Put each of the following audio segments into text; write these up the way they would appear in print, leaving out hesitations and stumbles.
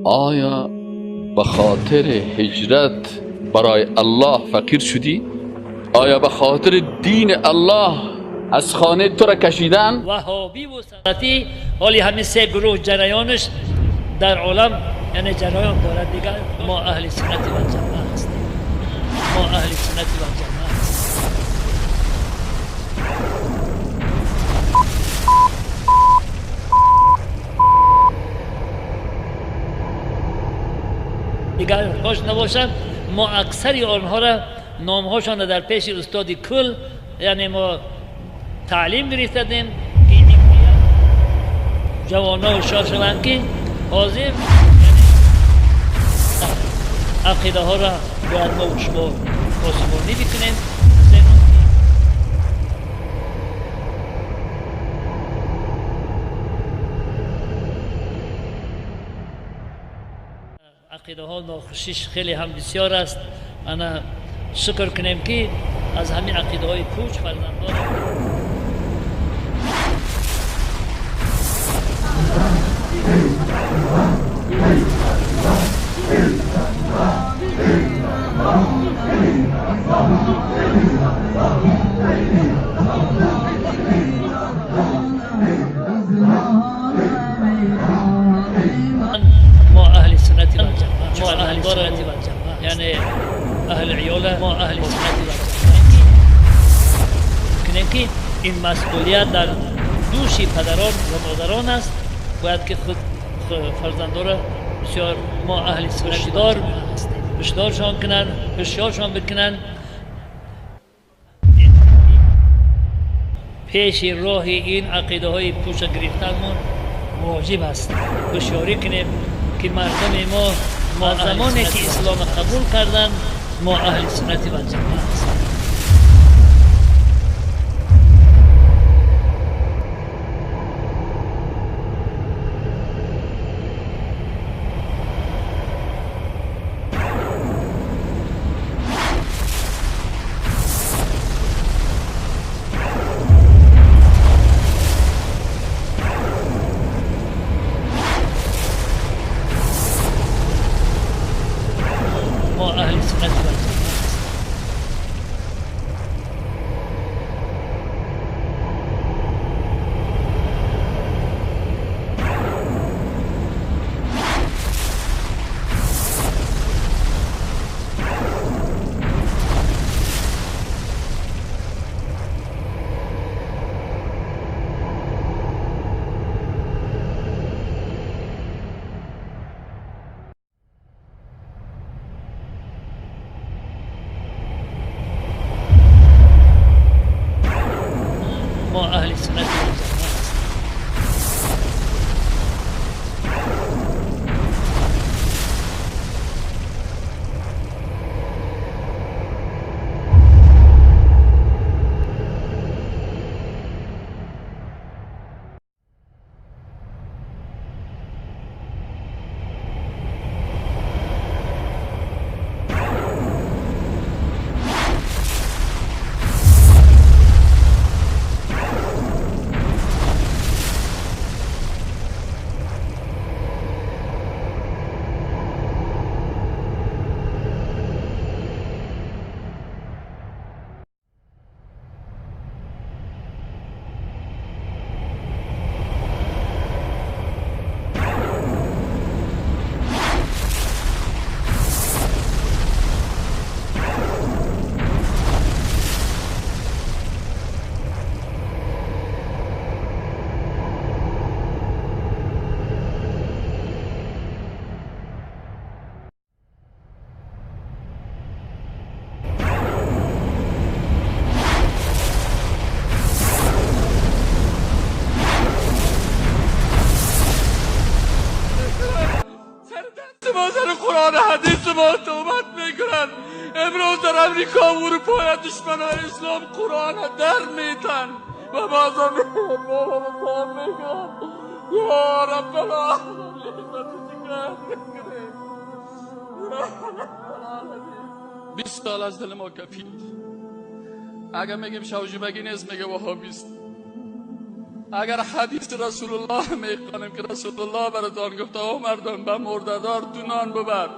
آیا به خاطر هجرت برای الله فقیر شدی؟ آیا به خاطر دین الله از خانه تو را کشیدن؟ وهابی و سنتی حالی همین سه گروه جریانش در عالم یعنی جریان دارد دیگر. ما اهل سنت و جماعت هستیم. ما اهل سنت و جماعت هستیم. دیگر خوش نباشد ما اکثری آنها را نامهاشان در پیش استاد کل یعنی ما تعلیم گرفتیم که جوانان هوشیار شوند که حاضر عقیده ها را باید ما و شما پاسبانی بکنیم. عقیده ها ناخوشیش خیلی هم بسیار است. انا شکر کنیم که از همین عقیده های پوچ فرزندان ما اهل سنت و جماعت، ما اهل سنت و جماعت یعنی اهل عیاله، ما اهل سنت و جماعت که این مسئولیت در دوش پدران و مادران است. باید که خود فرزندان را بسیار ما اهل سنت دار هشدارشان کنن، هشیارشان بکنن پیش راه این عقیده های پوچ گرفتنمون واجب است. هشیاری کنیم که مردم ما زمانی که اسلام قبول کردن ما اهل سنت و جماعت هستیم. ما اهل سنت و جماعت ما اهل سنت و جماعت سر قرآن حدیث ما توبت میکنن. امروز در امریکا و اروپا دشمن اسلام قرآن در میتن و بازم میگن یا رب العالمین 20 سال از دل ما کفید. اگر میگیم شوجبگی نیست میگه وهابیست. اگر حدیث رسول الله میخوانیم که رسول الله براتان گفته او مردم به مرددار تو نان ببر،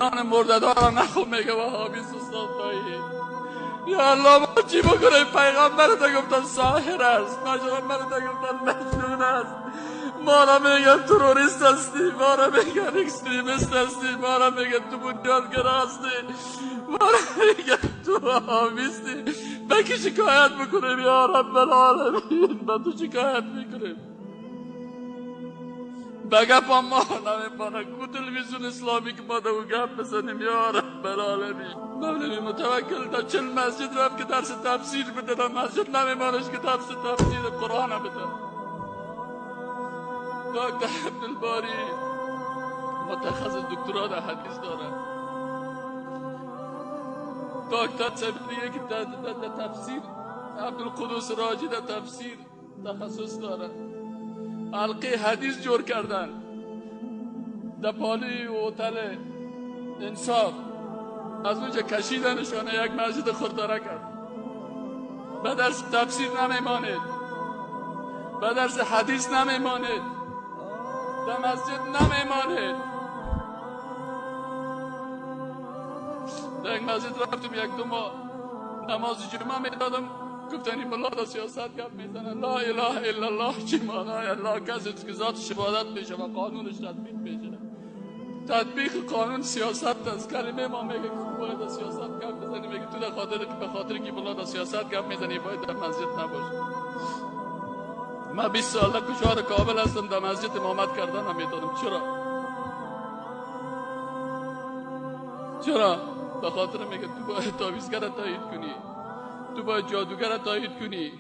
نان مرددار را نخو، میگه وهابی استاد دایی. یا الله ما چی بکنیم؟ پیغمبر تا گفتن ساحر است، پیغمبر تا گفتن مجنون است، ما را میگن تروریست هستی، ما را میگن اکستریمیست هستی، ما را میگن تو بنیانگر هستی، ما را میگن تو وهابیستی. به کی شکایت میکنیم یا رب العالمین؟ به تو شکایت میکنیم. به گپ ما نمیمانه. کو تلویزیون اسلامی که ما دو گپ بزنیم یا رب العالمین. مولوی متوکل تا 40 مسجد رفت که درس تفسیر بده، در مسجد نمیمانش که درس تفسیر قرآن بده. دکتر عبدالباری متخصص دکترا در حدیث داره، دکتر صبریه که در تفسیر، عبدالقدوس راجی در تفسیر تخصص داره. حلقه حدیث جور کردن در پالی هتل انصاف، از اونجا کشیدنشانه یک مسجد خرداره کرد. به درس تفسیر نمیمانید، به درس حدیث نمیمانید، در مسجد نمیمانید. در یک مسجد رفتم 1-2 ماه نماز جمعه میدادم، گفتن این ملا دا سیاست گپ میزنه. لا اله الا الله چی معنای الله؟ کسی که ذاتش عبادت میشه و قانونش تطبیق میشه. تطبیق قانون سیاست است. کلمه ما میگه که باید دا سیاست گپ بزنی، میگه تو به خاطر که ملا دا سیاست گپ میزنی باید در مسجد نباشی. من 20 سال در کشور کابل هستم، در مسجد امامت کردن نمیتونم. چرا؟ به خاطر میگه تو باید تعویضگر تایید کنی، تو باید جادوگر تایید کنی،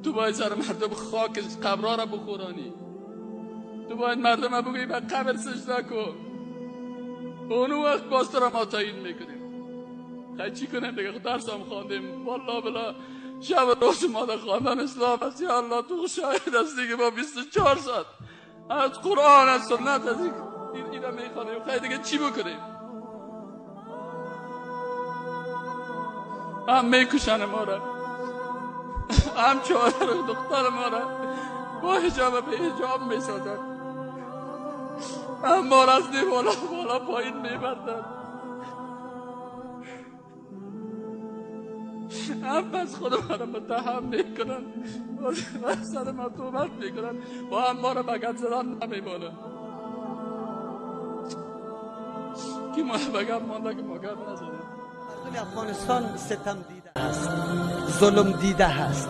تو باید سر مردم خاک قبرها را بخورانی، تو باید مردم بگویی به قبر سجده کن. اون وقت باز تو را ما تایید میکنیم. خیلی چی کنیم دیگه؟ درس هم خواندیم، والله بلا شب روز ما در خواندن اسلام است. یا الله تو شاهد هستی که ما 24 ساعت از قرآن از سنت از این را میخوانیم. خیلی دیگه چی بکنیم؟ هم میکشن ما را، هم چهار دختر ما را با حجاب به حجاب میسازن، هم ما را از بالا پایین میبردن، هم پس خود ما را متهم میکنن و سر ما توبت میکنن و هم ما را بگت زدن نمیمانن. که ما بگت مانده که ما گرد نزدیم. افغانستان ستم دیده است، ظلم دیده است،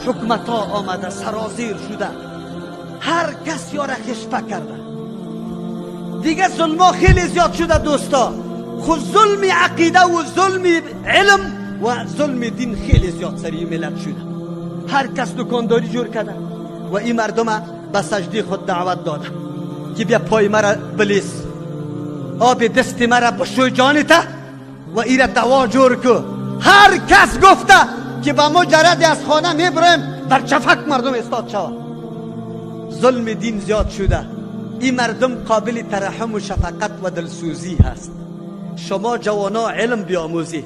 حکمت ها آمده سرازیر شده، هر کس یاره خشپه کرده دیگه. ظلم ها خیلی زیاد شده دوستا، خود ظلم عقیده و ظلم علم و ظلم دین خیلی زیاد سری ملت شده. هر کس دکانداری جور کرده و این مردم به سجده خود دعوت داده که بیا پای مرا بلیس، آب دست مرا بشوی جانتا و ایره دوا جور که. هر کس گفته که با مجرد از خانه میبریم در چفک مردم استاد شود. ظلم دین زیاد شده. این مردم قابل ترحم و شفقت و دلسوزی هست. شما جوانا علم بیاموزی،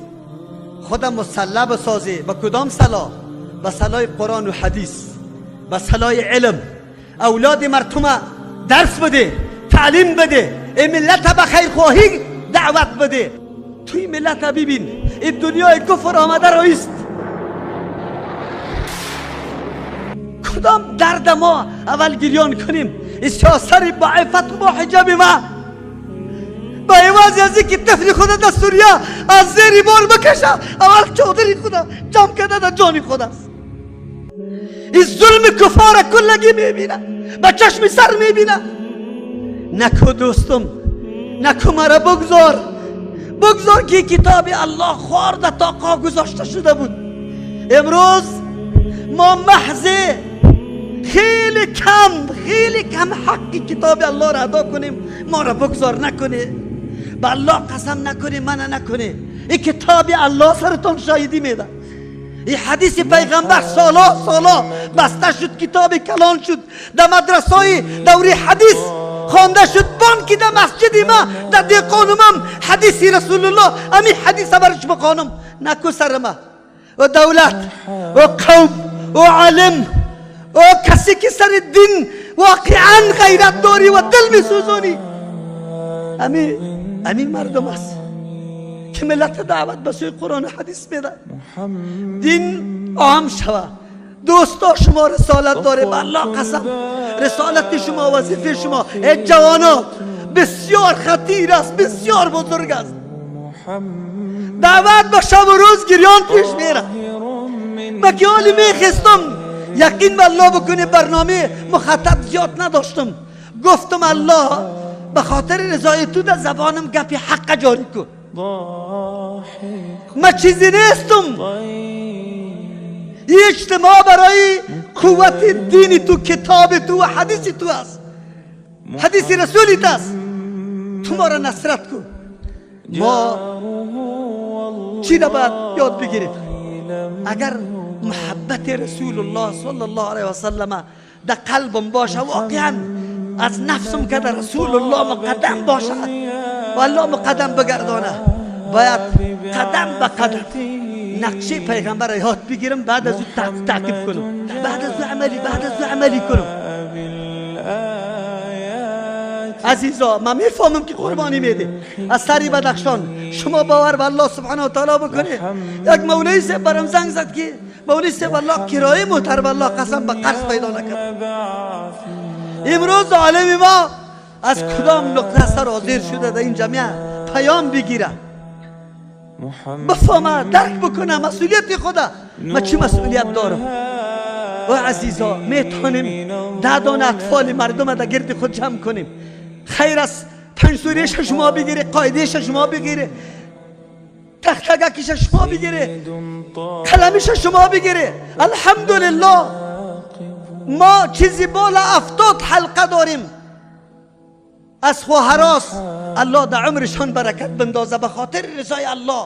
خودم مسلح بسازی. با کدام صلاح؟ با صلاح قرآن و حدیث، با صلاح علم. اولاد مردم درس بده، تعلیم بده، این ملت به خیرخواهی دعوت بده. توی ملت ببین این دنیای کفر آمده رایست. کدام درد ما اول گریان کنیم؟ این سیاست با عفت و با حجاب ما، با عوض از اینکه طفل خدا در سوریه از زیر بال بکشه اول چادری خدا جمع کرده در جانی خود است. این ظلم کفار کلگی میبینه، با چشم سر میبینه. نکو دوستم، نکو مرا بگذار که کتاب الله خورده تا قا گذاشته شده بود. امروز ما محض خیلی کم حق کتاب الله را ادا کنیم. ما را بگذار نکنه، با الله قسم نکنه، منع نکنه. این کتاب الله سرتون شاهدی میده. این حدیث پیغمبر سالا بسته شد، کتاب کلان شد، در مدرسه دوری حدیث خوانده شد. بانکی در مسجد ما در دیقانم حدیث رسول الله، امی حدیث برش بخوانم. نکو سر ما و دولت و قوم او عالم، او کسی که سر دین واقعا غیرت داری و دل میسوزونی، همین مردم است که ملت دعوت به سوی قرآن و حدیث میدن. دین عام شوه. دوستا شما رسالت داره، به الله قسم رسالت شما، وظیفه شما ای جوانا بسیار خطیر است، بسیار بزرگ است. دعوت به شب و روز گریان پیش میره. من که حالی میخستم یقین به الله بکنه، برنامه مخطط زیاد نداشتم، گفتم الله به خاطر رضای تو در زبانم گپی حق جاری کن. من چیزی نیستم، این اجتماع برای قوت دینی تو، کتاب تو و حدیث تو است، حدیث رسولی تو است. تو ما را نصرت کن. ما چی را باید یاد بگیریم؟ اگر محبت رسول الله صلی الله علیه و سلم در قلبم باشه، واقعا از نفسم که در رسول الله مقدم باشه و الله مقدم بگردانه، باید قدم به قدم نقشه پیغمبر را یاد بگیرم، بعد از او تعقیب کنم، بعد از او عملی کنم. عزیزا من میفهمم که قربانی میده. از سری بدخشان شما باور به الله سبحانه و تعالی بکنه. یک مولوی صاحب برام زنگ زد که مولوی صاحب الله کرایه محترم الله قسم به قرض پیدا نکرد. امروز عالم ما از کدام نقطه سر حاضر شده در این جمعیه پیام بگیره، بفهمه، درک بکنه مسئولیت خدا. من چی مسئولیت دارم؟ و عزیزا میتونیم 10 دانه اطفال مردم در گرد خود جمع کنیم. خیر است 5 سوره شما بگیره، قاعده شما بگیره، تختگکش شما بگیره، قلمش شما بگیره. الحمدلله ما چیزی بالا 70 حلقه داریم. از خواهراس الله در عمرشان برکت بندازه به خاطر رضای الله.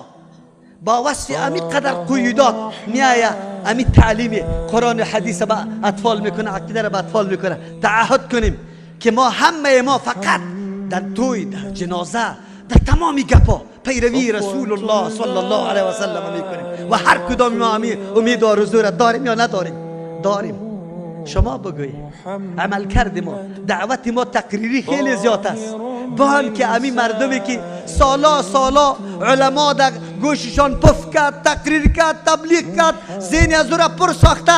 با وصف امی قدر قیودات میایه، امی تعلیم قرآن حدیث با اطفال میکنه، عقیده را با اطفال میکنه. تعهد کنیم که ما همه ما فقط در توی، در جنازه، در تمامی گپا پیروی رسول الله صلی الله علیه و سلم میکنیم و هر کدام ما امی امید و آرزو را داریم یا نداریم؟ داریم. شما بگویید عمل کرد ما، دعوت ما تقریری خیلی زیاد است، با هم که امی مردمی که سالا علما در گوششان پف کرد، تقریر کرد، تبلیغ کرد، ذهن از او را پر ساخته،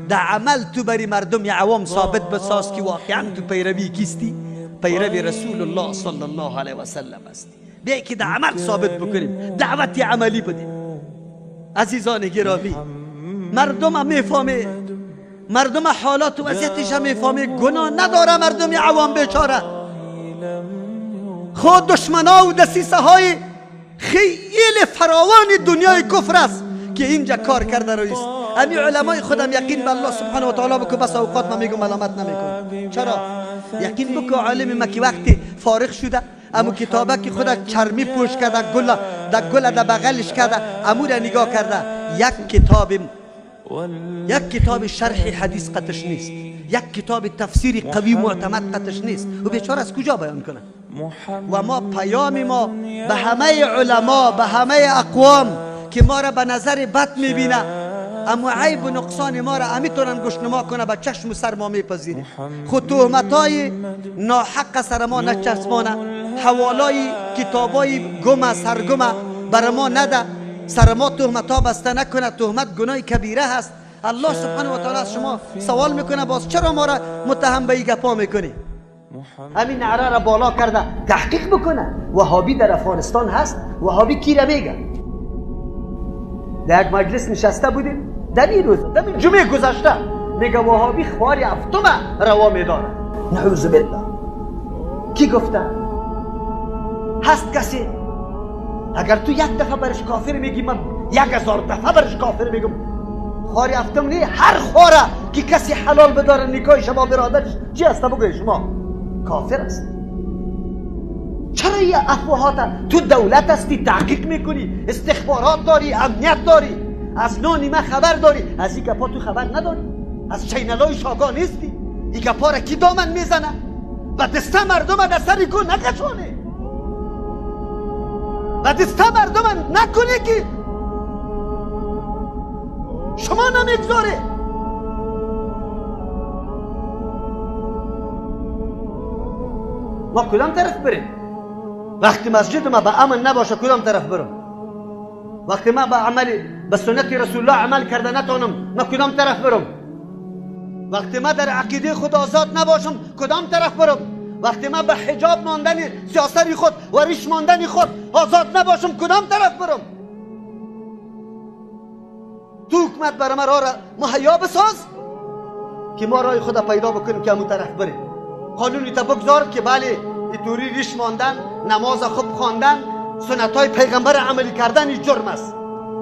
در عمل تو بری مردم عوام ثابت بساز که واقعا تو پیروی کیستی؟ پیروی رسول الله صلی الله علیه و سلم است. بیا که در عمل ثابت بکنیم، دعوت عملی بدیم. عزیزان گرامی، مردم هم میفهمه، مردم حالات و وضعیتش هم میفهمه، گناه نداره مردم عوام بیچاره. خود دشمنا و دسیسه های خیلی فراوان دنیای کفر است که اینجا کار کرده رویست. امی علمای خودم یقین به الله سبحانه و تعالی بکو، بس اوقات ما میگم ملامت نمیکنم. چرا؟ یقین بکو عالم ما که وقتی فارغ شده امو کتابه که خود چرمی پوش کرده، گل در بغلش کرده، امو را نگاه کرده، یک کتاب شرح حدیث قطش نیست، یک کتاب تفسیر قوی معتمد قطش نیست. و بیچاره از کجا بیان کنه؟ و ما پیام ما به همه علما، به همه اقوام که ما را به نظر بد میبینه، اما عیب و نقصان ما را امیتونن گشنما کنه، به چشم و سر ما میپذیره. خود تهمتای ناحق سر ما نچسبانه، حوالای کتابای گم سرگم بر ما نده، سر ما تهمتا بسته نکنه. تهمت گناه کبیره هست. الله سبحانه و تعالی از شما سوال میکنه، باز چرا ما را متهم به این گپا میکنی؟ همین نعره را بالا کرده، تحقیق بکنه. وهابی در افغانستان هست. وهابی کی را میگه؟ در یک مجلس نشسته بودیم در این روز، در این جمعه گذشته، میگه وهابی خوار هفتم روا میداره. نعوذ بالله. کی گفته؟ هست کسی؟ اگر تو یک دفعه برش کافر میگی، من 1000 دفعه برش کافر میگم. خوار هفتم نه، هر خواره که کسی حلال بداره نکاح شما برادرش چی است بگوی شما کافر است. چرا این افواهات؟ تو دولت هستی، تحقیق میکنی، استخبارات داری، امنیت داری، از نانی ما خبر داری، از این گپا تو خبر نداری؟ از چینلای شاگان نیستی؟ این گپا را کی دامن میزنه؟ و دسته مردم در سر کو نکشانه، و دسته مردم نکنه که شما نمیگذاره. ما کدام طرف بریم؟ وقتی مسجد ما به امن نباشه کدام طرف برم؟ وقتی ما به سنت رسول الله عمل کرده نتونم ما کدام طرف برم؟ وقتی ما در عقیده خود آزاد نباشم کدام طرف برم؟ وقتی ما به حجاب ماندن سیاست خود و ریش ماندن خود آزاد نباشم کدام طرف برم؟ تو حکومت برای ما راه مهیا بساز که ما راه خود پیدا بکنیم که همون طرف بریم. قانونی تا بگذار که بله ایتوری ریش ماندن، نماز خوب خواندن، سنت های پیغمبر عملی کردن این جرم است.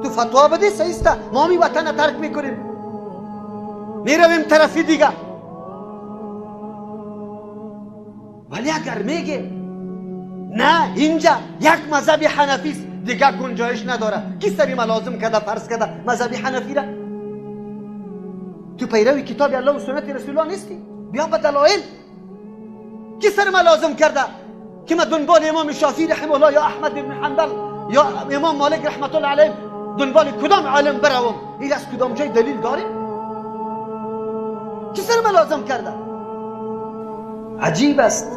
تو فتوا بدی سیسته ما می وطن ترک میکنیم میرویم طرفی دیگه. ولی اگر میگه نه اینجا یک مذهب حنفی است دیگه گنجایش نداره، کی سری ملازم کرده فرض کرده مذهب حنفی را؟ تو پیروی کتاب الله و سنت رسول الله نیستی؟ بیا به دلایل. کی سر ملازم کرده که ما دنبال امام شافعی رحمه الله یا احمد بن حنبل یا امام مالک رحمت الله علیه دنبال کدام عالم بروم؟ این از کدام جای دلیل داره؟ کی سر ملازم کرده؟ عجیب است.